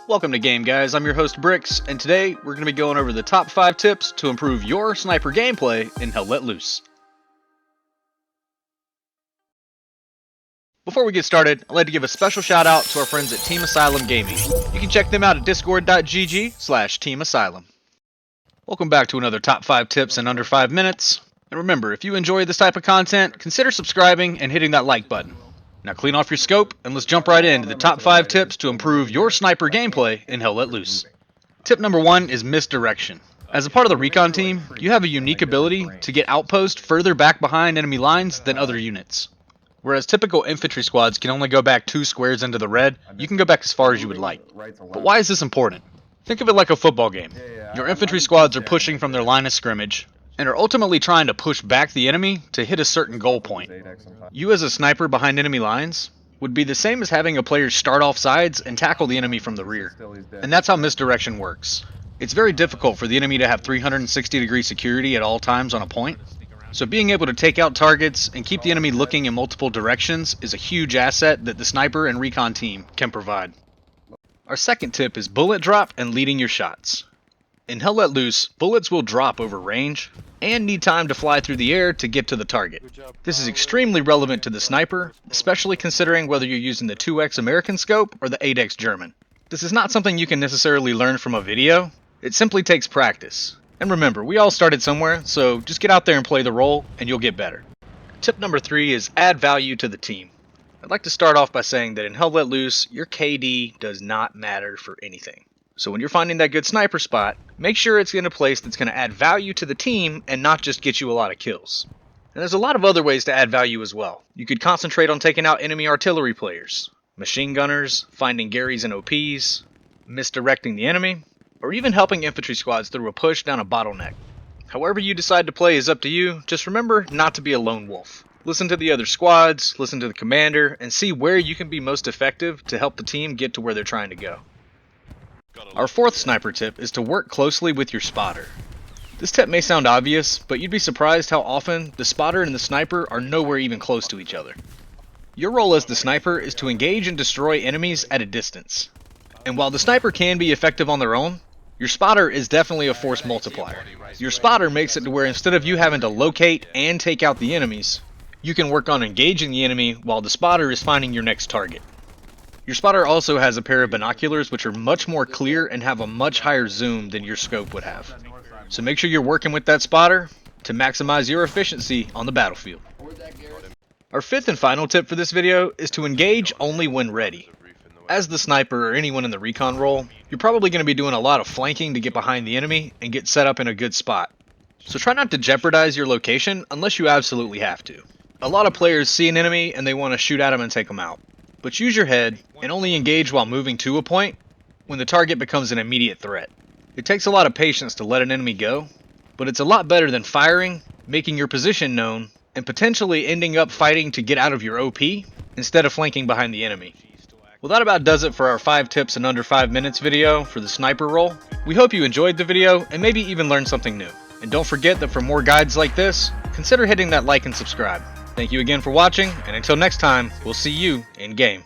Welcome to Game Guys, I'm your host Bricks, and today we're going to be going over the top 5 tips to improve your sniper gameplay in Hell Let Loose. Before we get started, I'd like to give a special shout out to our friends at Team Asylum Gaming. You can check them out at discord.gg/Team Asylum. Welcome back to another top 5 tips in under 5 minutes. And remember, if you enjoy this type of content, consider subscribing and hitting that like button. Now clean off your scope, and let's jump right into the top 5 tips to improve your sniper gameplay in Hell Let Loose. Tip number 1 is Misdirection. As a part of the recon team, you have a unique ability to get outpost further back behind enemy lines than other units. Whereas typical infantry squads can only go back 2 squares into the red, you can go back as far as you would like. But why is this important? Think of it like a football game. Your infantry squads are pushing from their line of scrimmage, and are ultimately trying to push back the enemy to hit a certain goal point. You as a sniper behind enemy lines would be the same as having a player start off sides and tackle the enemy from the rear. And that's how misdirection works. It's very difficult for the enemy to have 360-degree security at all times on a point, so being able to take out targets and keep the enemy looking in multiple directions is a huge asset that the sniper and recon team can provide. Our second tip is bullet drop and leading your shots. In Hell Let Loose, bullets will drop over range and need time to fly through the air to get to the target. This is extremely relevant to the sniper, especially considering whether you're using the 2x American scope or the 8x German. This is not something you can necessarily learn from a video, it simply takes practice. And remember, we all started somewhere, so just get out there and play the role and you'll get better. Tip number 3 is add value to the team. I'd like to start off by saying that in Hell Let Loose, your KD does not matter for anything. So when you're finding that good sniper spot, make sure it's in a place that's going to add value to the team and not just get you a lot of kills. And there's a lot of other ways to add value as well. You could concentrate on taking out enemy artillery players, machine gunners, finding Garys and OPs, misdirecting the enemy, or even helping infantry squads through a push down a bottleneck. However you decide to play is up to you, just remember not to be a lone wolf. Listen to the other squads, listen to the commander, and see where you can be most effective to help the team get to where they're trying to go. Our fourth sniper tip is to work closely with your spotter. This tip may sound obvious, but you'd be surprised how often the spotter and the sniper are nowhere even close to each other. Your role as the sniper is to engage and destroy enemies at a distance. And while the sniper can be effective on their own, your spotter is definitely a force multiplier. Your spotter makes it to where instead of you having to locate and take out the enemies, you can work on engaging the enemy while the spotter is finding your next target. Your spotter also has a pair of binoculars which are much more clear and have a much higher zoom than your scope would have. So make sure you're working with that spotter to maximize your efficiency on the battlefield. Our fifth and final tip for this video is to engage only when ready. As the sniper or anyone in the recon role, you're probably going to be doing a lot of flanking to get behind the enemy and get set up in a good spot. So try not to jeopardize your location unless you absolutely have to. A lot of players see an enemy and they want to shoot at them and take them out. But use your head and only engage while moving to a point when the target becomes an immediate threat. It takes a lot of patience to let an enemy go, but it's a lot better than firing, making your position known, and potentially ending up fighting to get out of your OP instead of flanking behind the enemy. Well, that about does it for our 5 tips in under 5 minutes video for the sniper role. We hope you enjoyed the video and maybe even learned something new. And don't forget that for more guides like this, consider hitting that like and subscribe. Thank you again for watching, and until next time, we'll see you in game.